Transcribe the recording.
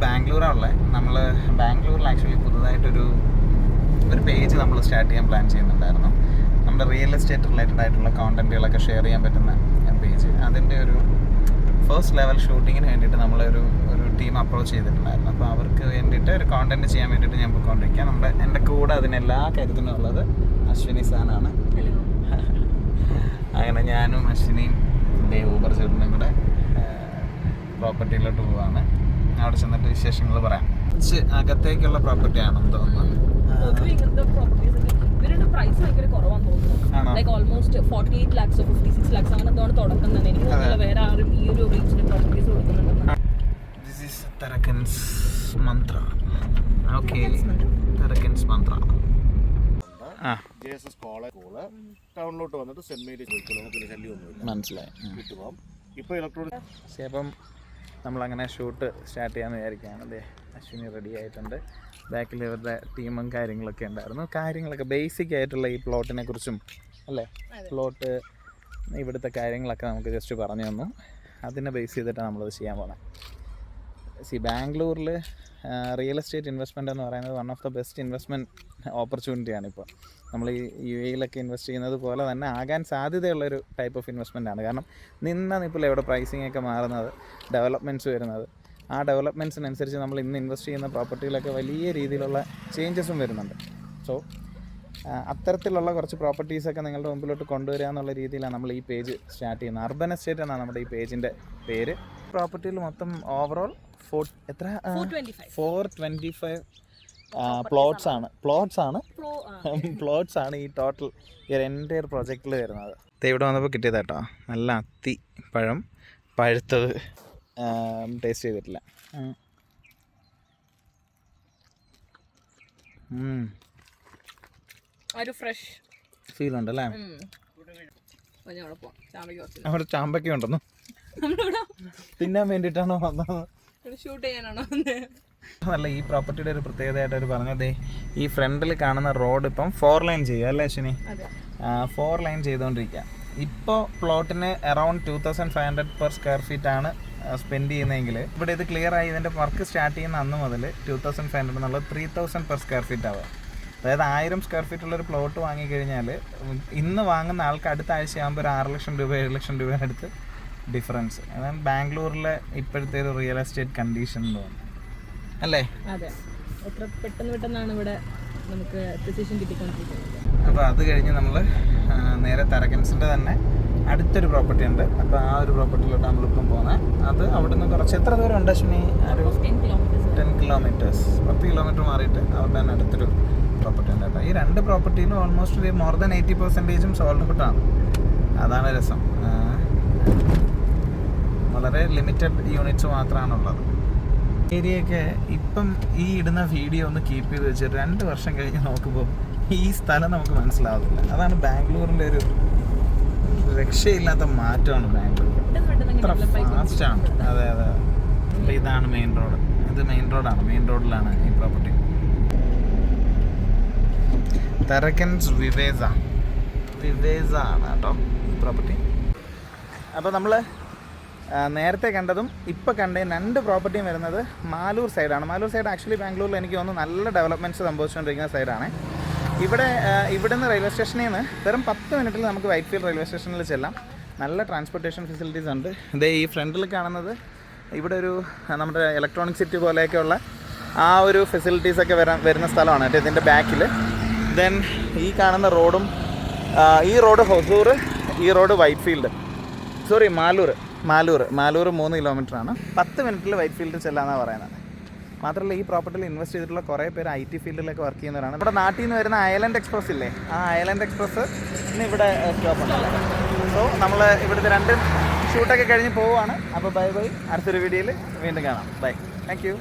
ബാംഗ്ലൂരാണുള്ളത്. നമ്മൾ ബാംഗ്ലൂരിൽ actually പുതുതായിട്ടൊരു page നമ്മൾ സ്റ്റാർട്ട് ചെയ്യാൻ പ്ലാൻ ചെയ്യുന്നുണ്ടായിരുന്നു. നമ്മുടെ റിയൽ എസ്റ്റേറ്റ് റിലേറ്റഡ് ആയിട്ടുള്ള കോണ്ടന്റുകളൊക്കെ ഷെയർ ചെയ്യാൻ പറ്റുന്ന പേജ്. അതിൻ്റെ ഒരു ഫസ്റ്റ് ലെവൽ ഷൂട്ടിങ്ങിന് വേണ്ടിയിട്ട് നമ്മളൊരു ടീം അപ്രോച്ച് ചെയ്തിട്ടുണ്ടായിരുന്നു. അപ്പോൾ അവർക്ക് വേണ്ടിയിട്ട് ഒരു കോണ്ടന്റ് ചെയ്യാൻ വേണ്ടിയിട്ട് ഞാൻ പോയിക്കൊണ്ടിരിക്കുക. എൻ്റെ കൂടെ അതിനെല്ലാ കരുത്തിനും ഉള്ളത് അശ്വിനി സാനാണ്. അങ്ങനെ ഞാനും അശ്വിനിയും ഊബർ ചേട്ടനും കൂടെ പ്രോപ്പർട്ടിയിലോട്ട് പോവാണ്. അവിടെ ചെന്നിട്ട് വിശേഷങ്ങൾ പറയാം. അകത്തേക്കുള്ള പ്രോപ്പർട്ടി ആണെന്ന് തോന്നുന്നു. ടൗണിലോട്ട് വന്നിട്ട് സെന്റ് മേരീസ് മനസ്സിലായി. ഇപ്പൊ ഇലക്ട്രോണിക്. അപ്പം നമ്മളങ്ങനെ ഷൂട്ട് സ്റ്റാർട്ട് ചെയ്യാമെന്ന് വിചാരിക്കുകയാണ്. അതെ, അശ്വിനി റെഡി ആയിട്ടുണ്ട്. ബാക്കിൽ ഇവരുടെ ടീമും കാര്യങ്ങളൊക്കെ ബേസിക് ആയിട്ടുള്ള ഈ പ്ലോട്ടിനെ കുറിച്ചും അല്ലേ, പ്ലോട്ട് ഇവിടുത്തെ കാര്യങ്ങളൊക്കെ നമുക്ക് ജസ്റ്റ് പറഞ്ഞു തന്നു. അതിനെ ബേസ് ചെയ്തിട്ടാണ് നമ്മളത് ചെയ്യാൻ പോകുന്നത്. ബാംഗ്ലൂരിൽ റിയൽ എസ്റ്റേറ്റ് ഇൻവെസ്റ്റ്മെൻറ്റ് എന്ന് പറയുന്നത് one of the best investment ഓപ്പർച്യൂണിറ്റിയാണ്. ഇപ്പോൾ നമ്മൾ ഈ UAE ഇൻവെസ്റ്റ് ചെയ്യുന്നത് പോലെ തന്നെ ആകാൻ സാധ്യതയുള്ളൊരു ടൈപ്പ് ഓഫ് ഇൻവെസ്റ്റ്മെൻറ്റാണ്. കാരണം നിപ്പിൽ എവിടെ പ്രൈസിംഗ് ഒക്കെ മാറുന്നത്, ഡെവലപ്മെൻറ്റ്സ് വരുന്നത്, ആ ഡെവലപ്മെൻറ്റ്സിനനുസരിച്ച് നമ്മൾ ഇന്ന് ഇൻവെസ്റ്റ് ചെയ്യുന്ന പ്രോപ്പർട്ടിയിലൊക്കെ വലിയ രീതിയിലുള്ള ചേഞ്ചസും വരുന്നുണ്ട്. സോ അത്തരത്തിലുള്ള കുറച്ച് പ്രോപ്പർട്ടീസൊക്കെ നിങ്ങളുടെ മുമ്പിലോട്ട് കൊണ്ടുവരിക എന്നുള്ള രീതിയിലാണ് നമ്മൾ ഈ പേജ് സ്റ്റാർട്ട് ചെയ്യുന്നത്. അർബൻ എസ്റ്റേറ്റ് എന്നാണ് നമ്മുടെ ഈ പേജിൻ്റെ പേര്. പ്രോപ്പർട്ടിയിൽ മൊത്തം ഓവറോൾ 425 പ്ലോട്ട്സ് ആണ് ഈ ടോട്ടൽ ഈ ഒരു എൻ്റയർ പ്രൊജക്റ്റിൽ വരുന്നത്. ഇവിടെ വന്നപ്പോൾ കിട്ടിയത് കേട്ടോ, നല്ല അത്തി പഴം, പഴുത്തത്, ടേസ്റ്റ് ചെയ്തിട്ടില്ല. ഒരു ഫ്രഷ് ഫീൽ ഉണ്ടല്ലേ. അവിടെ ചാമ്പയ്ക്ക ഉണ്ടെന്നു തിന്നാൻ വേണ്ടിയിട്ടാണോ വന്നത്? ഷൂട്ട് ചെയ്യാനാണോ? അല്ല, ഈ പ്രോപ്പർട്ടിയുടെ ഒരു പ്രത്യേകതയായിട്ട് അവർ പറഞ്ഞത് ഈ ഫ്രണ്ടിൽ കാണുന്ന റോഡ് ഇപ്പം 4 ലൈൻ ചെയ്യുക അല്ലേ അശ്വിനി? 4 ലൈൻ ചെയ്തുകൊണ്ടിരിക്കുക. ഇപ്പോൾ പ്ലോട്ടിന് അറൗണ്ട് 2500 പെർ സ്ക്വയർ ഫീറ്റ് ആണ് സ്പെൻഡ് ചെയ്യുന്നതെങ്കിൽ ഇവിടെ ഇത് ക്ലിയർ ആയി ഇതിൻ്റെ വർക്ക് സ്റ്റാർട്ട് ചെയ്യുന്ന അന്ന് മുതൽ 2500 എന്നുള്ളത് 3000 പെർ സ്ക്വയർ ഫീറ്റ് ആവുക. അതായത് 1000 സ്ക്വയർ ഫീറ്റുള്ളൊരു പ്ലോട്ട് വാങ്ങിക്കഴിഞ്ഞാൽ ഇന്ന് വാങ്ങുന്ന ആൾക്ക് അടുത്ത ആഴ്ച ആകുമ്പോൾ ഒരു 6 ലക്ഷം രൂപ 7 ലക്ഷം രൂപയുടെ അടുത്ത് ഡിഫറൻസ്. അതാണ് ബാംഗ്ലൂരിലെ ഇപ്പോഴത്തെ ഒരു റിയൽ എസ്റ്റേറ്റ് കണ്ടീഷൻ എന്ന് തോന്നുന്നു അല്ലേ? അതെ, എത്ര പെട്ടെന്നാണ് ഇവിടെ നമുക്ക് പൊസിഷൻ കിട്ടിക്കൊണ്ടിരിക്കുന്നത്. അപ്പോൾ അത് കഴിഞ്ഞ് നമ്മൾ നേരെ തരകൻസിൻ്റെ തന്നെ അടുത്തൊരു പ്രോപ്പർട്ടി ഉണ്ട്. അപ്പോൾ ആ ഒരു പ്രോപ്പർട്ടിയിലോട്ട് നമ്മളിപ്പം പോകുന്നത്. അത് അവിടെ നിന്ന് കുറച്ച് എത്ര ദൂരം ഉണ്ട് അശ്വിനി? ഒരു 10 കിലോമീറ്റേഴ്സ്, 10 കിലോമീറ്റർ മാറിയിട്ട് അവരുടെ തന്നെ അടുത്തൊരു പ്രോപ്പർട്ടി ഉണ്ട് കേട്ടോ. ഈ 2 പ്രോപ്പർട്ടിയിലും ഓൾമോസ്റ്റ് മോർ ദാൻ 80% സോൾഡ് ഔട്ടാണ്. അതാണ് രസം. വളരെ ലിമിറ്റഡ് യൂണിറ്റ്സ് മാത്രമാണുള്ളത്. ഏരിയയൊക്കെ ഇപ്പം ഈ ഇടുന്ന വീഡിയോ ഒന്ന് കീപ്പ് ചെയ്ത് വെച്ചിട്ട് 2 വർഷം കഴിഞ്ഞ് നോക്കുമ്പോൾ ഈ സ്ഥലം നമുക്ക് മനസ്സിലാവില്ല. അതാണ് ബാംഗ്ലൂരിൻ്റെ ഒരു രക്ഷയില്ലാത്ത മാറ്റമാണ്. ബാംഗ്ലൂർ അത്ര ഫാസ്റ്റാണ്. അതെ. അപ്പോൾ ഇതാണ് മെയിൻ റോഡ്. ഇത് മെയിൻ റോഡിലാണ് ഈ പ്രോപ്പർട്ടി. തരകൻസ് വിവേസ ആണ് കേട്ടോ ഈ പ്രോപ്പർട്ടി. അപ്പോൾ നമ്മൾ നേരത്തെ കണ്ടതും ഇപ്പോൾ കണ്ടതും 2 പ്രോപ്പർട്ടിയും വരുന്നത് മാലൂർ സൈഡാണ്. മാലൂർ സൈഡ് ആക്ച്വലി ബാംഗ്ലൂരിൽ എനിക്ക് തോന്നുന്നു നല്ല ഡെവലപ്മെൻറ്റ്സ് സംഭവിച്ചുകൊണ്ടിരിക്കുന്ന സൈഡാണ്. ഇവിടുന്ന് റെയിൽവേ സ്റ്റേഷനിൽ നിന്ന് വെറും 10 മിനിറ്റിൽ നമുക്ക് വൈറ്റ്ഫീൽഡ് റെയിൽവേ സ്റ്റേഷനിൽ ചെല്ലാം. നല്ല ട്രാൻസ്പോർട്ടേഷൻ ഫെസിലിറ്റീസ് ഉണ്ട്. ഇതേ ഈ ഫ്രണ്ടിൽ കാണുന്നത് ഇവിടെ ഒരു നമ്മുടെ ഇലക്ട്രോണിക് സിറ്റി പോലെയൊക്കെയുള്ള ആ ഒരു ഫെസിലിറ്റീസൊക്കെ വരുന്ന സ്ഥലമാണ് കേട്ടോ ഇതിൻ്റെ ബാക്കിൽ. ദെൻ ഈ കാണുന്ന റോഡും ഈ റോഡ് ഹൊസൂർ, ഈ റോഡ് വൈറ്റ്ഫീൽഡ്, സോറി മാലൂർ 3 കിലോമീറ്ററാണ്. 10 മിനിറ്റിൽ വൈറ്റ്ഫീൽഡ് ചെല്ലാന്നാണ് പറയുന്നത്. മാത്രമല്ല ഈ പ്രോപ്പർട്ടിയിൽ ഇൻവെസ്റ്റ് ചെയ്തിട്ടുള്ള കുറേ പേര് IT ഫീൽഡിലൊക്കെ വർക്ക് ചെയ്യുന്നവരാണ്. ഇവിടെ നാട്ടിൽ നിന്ന് വരുന്ന ഐലൻഡ് എക്സ്പ്രസ് ഇല്ലേ, ആ ഐലൻഡ് എക്സ്പ്രസ് ഇന്ന് ഇവിടെ സ്റ്റോപ്പ് ഉണ്ടല്ലോ. സോ നമ്മൾ ഇവിടുത്തെ 2 ഷൂട്ടൊക്കെ കഴിഞ്ഞ് പോവുകയാണ്. അപ്പോൾ ബൈ. അടുത്തൊരു വീഡിയോയിൽ വീണ്ടും കാണാം. ബൈ. Thank you.